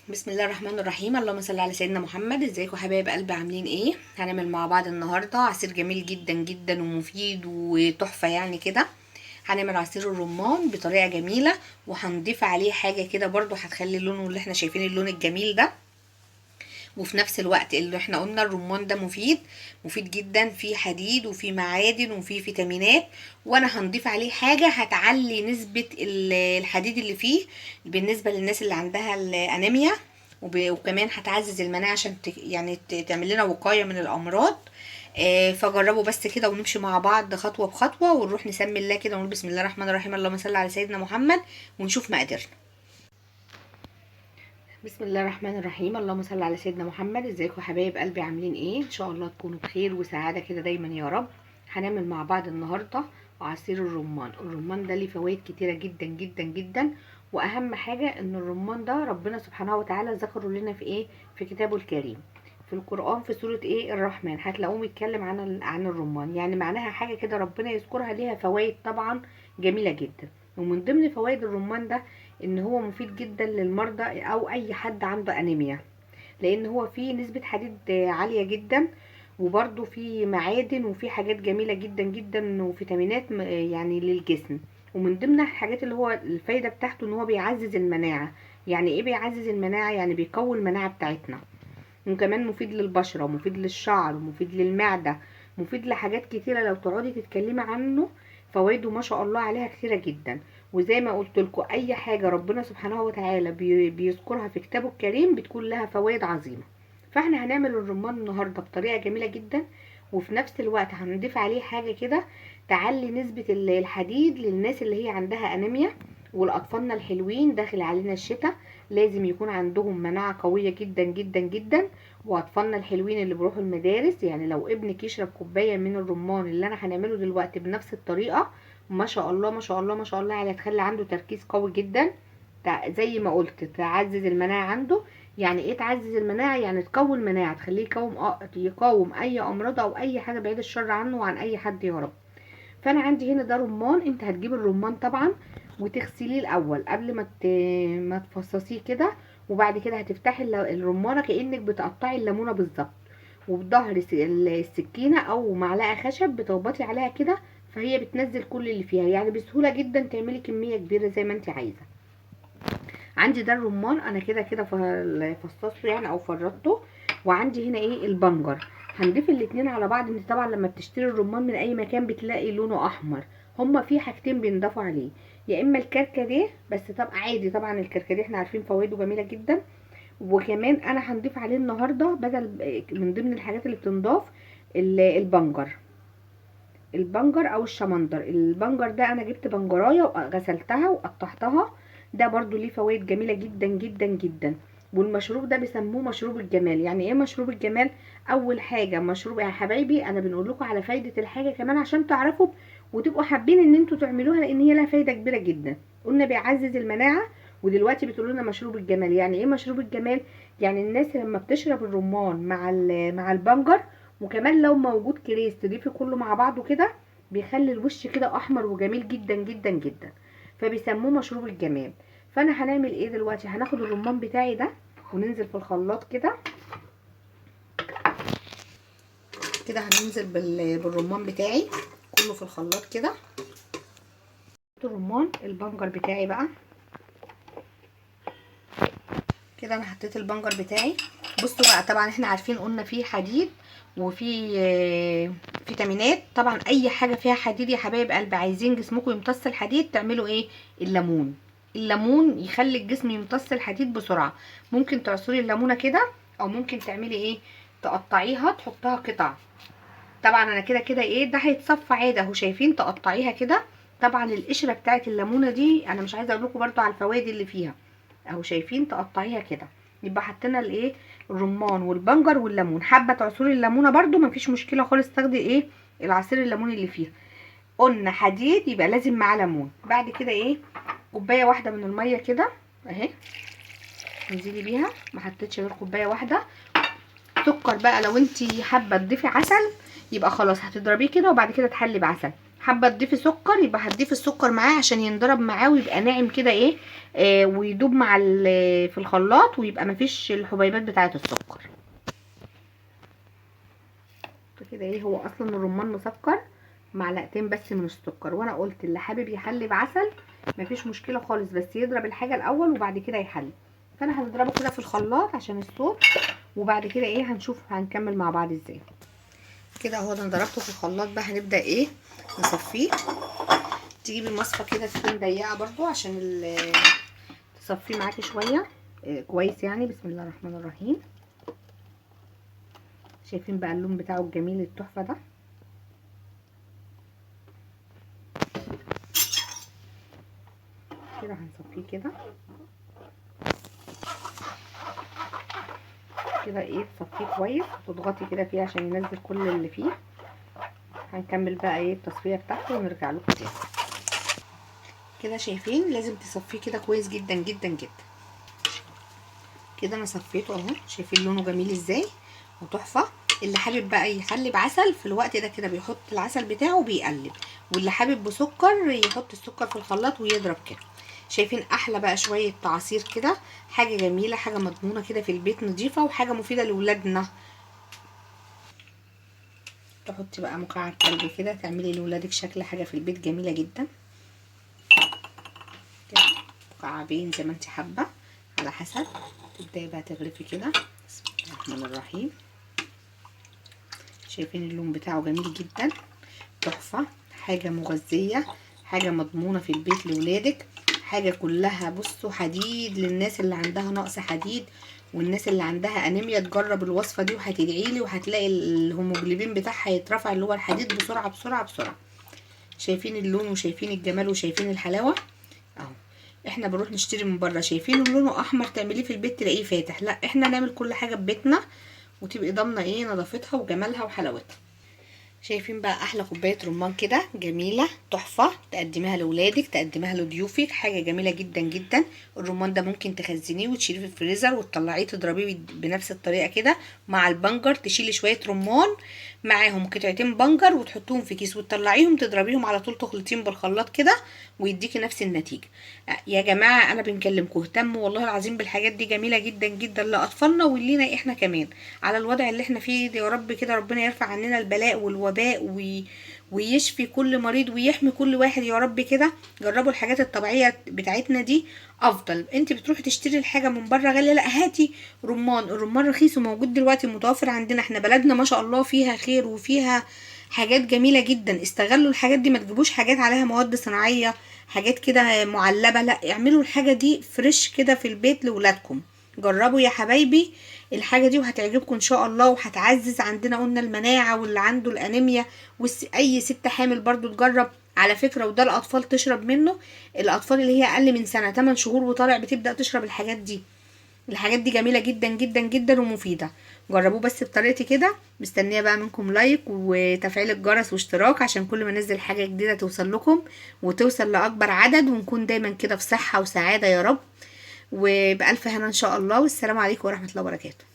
بسم الله الرحمن الرحيم. اللهم صل على سيدنا محمد. ازيكم حبايب قلبي، عاملين ايه؟ هنعمل مع بعض النهارده عصير جميل جدا جدا ومفيد وتحفه يعني كده. هنعمل عصير الرمان بطريقه جميله، وهنضيف عليه حاجه كده برضو هتخلي لونه اللي احنا شايفين اللون الجميل ده. وفي نفس الوقت اللي احنا قلنا الرمان ده مفيد جدا، فيه حديد وفيه معادن وفيه فيتامينات. وانا هنضيف عليه حاجة هتعلي نسبة الحديد اللي فيه بالنسبة للناس اللي عندها الانيميا. وكمان هتعزز المناعة عشان يعني تعمل لنا وقاية من الامراض. فجربوا بس كده ونمشي مع بعض خطوة بخطوة، ونروح نسمي الله كده ونقول بسم الله الرحمن الرحيم، اللهم صل على سيدنا محمد، ونشوف مقاديرنا. بسم الله الرحمن الرحيم. اللهم صل على سيدنا محمد. ازيكم يا حبايب قلبي، عاملين ايه؟ ان شاء الله تكونوا بخير وسعاده كده دايما يا رب. هنعمل مع بعض النهارده عصير الرمان ده ليه فوائد كتيره جدا جدا جدا. واهم حاجه ان الرمان ده ربنا سبحانه وتعالى ذكره لنا في ايه؟ في كتابه الكريم، في القرآن، في سورة ايه؟ الرحمن. هتلاقوه بيتكلم عن الرمان، يعني معناها حاجة كده ربنا يذكرها ليها فوائد طبعا جميلة جدا. ومن ضمن فوائد الرمان ده ان هو مفيد جدا للمرضى او اي حد عنده انيميا، لان هو فيه نسبة حديد عالية جدا، وبرده فيه معادن وفيه حاجات جميلة جدا جدا وفيتامينات يعني للجسم. ومن ضمن الحاجات اللي هو الفايدة بتاعته ان هو بيعزز المناعة. يعني ايه بيعزز المناعة؟ يعني بيقوي المناعة بتاعتنا. وكمان مفيد للبشرة، مفيد للشعر، مفيد للمعدة، مفيد لحاجات كتيرة لو تقعدي تتكلمي عنه. فوائده ما شاء الله عليها كتيرة جدا. وزي ما قلت لكم اي حاجة ربنا سبحانه وتعالى بيذكرها في كتابه الكريم بتكون لها فوائد عظيمة. فاحنا هنعمل الرمان النهاردة بطريقة جميلة جدا، وفي نفس الوقت هنضيف عليه حاجة كده تعلي نسبة الحديد للناس اللي هي عندها انيميا. والاطفالنا الحلوين داخل علينا الشتاء لازم يكون عندهم مناعة قوية جدا جدا جدا. واطفالنا الحلوين اللي بيروحوا المدارس، يعني لو ابنك يشرب كوبايه من الرمان اللي انا هنعمله دلوقتي بنفس الطريقه، ما شاء الله ما شاء الله ما شاء الله، يعني هتخلي عنده تركيز قوي جدا. زي ما قلت تعزز المناعه عنده. يعني ايه تعزز المناعه؟ يعني تقوي المناعه، تخليه يقاوم اي امراض او اي حاجه، بعيد الشر عنه وعن اي حد يا رب. فانا عندي هنا ده رمان. انت هتجيب الرمان طبعا وتغسليه الاول قبل ما تفصصيه كده. وبعد كده هتفتحي الرمانه كانك بتقطعي الليمونه بالظبط، وبظهر السكينه او معلقه خشب بتخبطي عليها كده، فهي بتنزل كل اللي فيها، يعني بسهوله جدا تعملي كميه كبيره زي ما انت عايزه. عندي ده الرمان انا كده كده فصصته يعني او فرطته. وعندي هنا ايه؟ البنجر. هنضيف الاتنين على بعض. انت طبعا لما بتشتري الرمان من اي مكان بتلاقي لونه احمر. هما في حاجتين بينضافوا عليه، يا اما الكركديه، بس طبعا عادي، طبعا الكركديه احنا عارفين فوائده جميله جدا. وكمان انا هنضيف عليه النهارده بدل من ضمن الحاجات اللي بتنضاف البنجر او الشمندر. البنجر ده انا جبت بنجرايه وغسلتها وقطعتها. ده برضو ليه فوائد جميله جدا جدا جدا. والمشروب ده بيسموه مشروب الجمال. يعني ايه مشروب الجمال؟ اول حاجه مشروب يا حبايبي، انا بنقول لكم على فايده الحاجه كمان عشان تعرفوا وتبقوا حابين ان انتوا تعملوها، لان هي لها فايده كبيره جدا. قلنا بيعزز المناعه، ودلوقتي بتقولوا لنا مشروب الجمال. يعني ايه مشروب الجمال؟ يعني الناس لما بتشرب الرمان مع البنجر، وكمان لو موجود كريس تضيفي كله مع بعضه كده، بيخلي الوش كده احمر وجميل جدا جدا جدا. فبيسموه مشروب الجمال. فانا هنعمل ايه دلوقتي؟ هناخد الرمان بتاعي ده وننزل في الخلاط كده. هننزل بالرمان بتاعي كله في الخلاط كده. الرمان البنجر بتاعي بقى كده، انا حطيت البنجر بتاعي. بصوا بقى، طبعا احنا عارفين قلنا فيه حديد وفي فيتامينات. طبعا اي حاجه فيها حديد يا حبايب قلبي، عايزين جسمكم يمتص الحديد تعملوا ايه؟ الليمون يخلي الجسم يمتص الحديد بسرعه. ممكن تعصري الليمونه كده، او ممكن تعملي ايه؟ تقطعيها تحطها قطع. طبعا انا كده كده ايه، ده هيتصفى عادي اهو، شايفين؟ تقطعيها كده. طبعا القشره بتاعت الليمونه دي انا مش عايزه اقول لكم برده على الفوائد اللي فيها اهو، شايفين؟ تقطعيها كده. يبقى حطينا الايه؟ الرمان والبنجر والليمون. حابه تعصري الليمونه برده مفيش مشكله خالص، تاخدي ايه؟ العصير الليمون اللي فيها. قلنا حديد يبقى لازم معاه ليمون. بعد كده ايه؟ كوبايه واحده من الميه كده اهي، انزلي بيها. ما حطيتش غير كوبايه واحده. سكر بقى لو انت حابه تضيفي عسل يبقى خلاص هتضربيه كده، وبعد كده تحلي بعسل. حابه تضيفي سكر يبقى هتضيفي السكر معاه عشان ينضرب معاه ويبقى ناعم كده ايه، ويدوب مع في الخلاط ويبقى مفيش الحبيبات بتاعه السكر كده. ايه هو اصلا الرمان مسكر، معلقتين بس من السكر، وانا قلت اللي حابب يحلي بعسل مفيش مشكله خالص، بس يضرب الحاجه الاول وبعد كده يحلي. فانا هنضربه كده في الخلاط عشان الصوت، وبعد كده ايه هنشوف هنكمل مع بعض ازاي. كده اهو انا ضربته في الخلاط بقى، هنبدا ايه نصفيه. تجيبي مصفى كده تكون ضيقه برضو عشان تصفيه معاكي شويه كويس يعني. بسم الله الرحمن الرحيم. شايفين بقى اللون بتاعه الجميل التحفه ده. كده هنصفيه كده كده ايه تصفيه كويس وتضغطي كده فيه عشان ينزل كل اللي فيه. هنكمل بقى ايه التصفيه بتاعته ونرجع لكم تاني. كده شايفين لازم تصفيه كده كويس جدا جدا جدا. كده انا صفيته اهو، شايفين لونه جميل ازاي وتحفه. اللي حابب بقى يخلي بعسل في الوقت ده كده بيحط العسل بتاعه وبيقلب، واللي حابب بسكر يحط السكر في الخلاط ويضرب كده. شايفين احلى بقى شويه عصير كده، حاجه جميله، حاجه مضمونه كده في البيت، نظيفه وحاجه مفيده لاولادنا. تحطي بقى مكعب تلج كده، تعملي لاولادك شكل حاجه في البيت جميله جدا كده. مكعبين زي ما انت حابه على حسب. تبداي بقى تغرفي كده. بسم الله الرحمن الرحيم. شايفين اللون بتاعه جميل جدا تحفه، حاجه مغذيه، حاجه مضمونه في البيت لاولادك، حاجه كلها بصوا حديد للناس اللي عندها نقص حديد والناس اللي عندها انيميا. تجرب الوصفه دي وهتدعي لي، وهتلاقي الهيموجلوبين بتاعها يترفع اللي هو الحديد بسرعه بسرعه بسرعه. شايفين اللون وشايفين الجمال وشايفين الحلاوه اهو. احنا بنروح نشتري من بره شايفين لونه احمر، تعمليه في البيت تلاقيه فاتح. لا احنا نعمل كل حاجه ببيتنا وتبقي ضامنه ايه نظافتها وجمالها وحلاوتها. شايفين بقى احلى كوبايه رمان كده جميله تحفه، تقدميها لاولادك تقدميها لضيوفك، حاجه جميله جدا جدا. الرمان ده ممكن تخزنيه وتشيليه في الفريزر وتطلعيه تضربيه بنفس الطريقه كده مع البنجر. تشيلي شويه رمان معاهم قطعتين بنجر وتحطوهم في كيس وتطلعيهم تضربيهم على طول، تخلطيهم بالخلاط كده ويديكي نفس النتيجه. يا جماعه انا بنكلمكم اهتموا والله العظيم بالحاجات دي، جميله جدا جدا لاطفالنا ولينا احنا كمان. على الوضع اللي احنا فيه ده يا رب كده ربنا يرفع عننا البلاء والوباء ويشفي كل مريض ويحمي كل واحد يا رب كده. جربوا الحاجات الطبيعيه بتاعتنا دي افضل. انت بتروحي تشتري الحاجه من بره غاليه، لا هاتي رمان. الرمان رخيص وموجود دلوقتي متوفر عندنا، احنا بلدنا ما شاء الله فيها خير وفيها حاجات جميله جدا. استغلوا الحاجات دي، ما تجيبوش حاجات عليها مواد صناعيه، حاجات كده معلبه، لا اعملوا الحاجه دي فريش كده في البيت لاولادكم. جربوا يا حبايبي الحاجه دي وهتعجبكم ان شاء الله، وهتعزز عندنا قلنا المناعه واللي عنده الانيميا اي ست حامل برضو تجرب على فكره. وده الاطفال تشرب منه، الاطفال اللي هي اقل من سنه 8 شهور وطالع بتبدا تشرب الحاجات دي. الحاجات دي جميله جدا جدا جدا ومفيده. جربوه بس بطريقتي كده. مستنيه بقى منكم لايك وتفعيل الجرس واشتراك عشان كل ما انزل حاجه جديده توصل لكم وتوصل لاكبر عدد، ونكون دايما كده في صحه وسعاده يا رب وبألف هنا ان شاء الله. والسلام عليكم ورحمه الله وبركاته.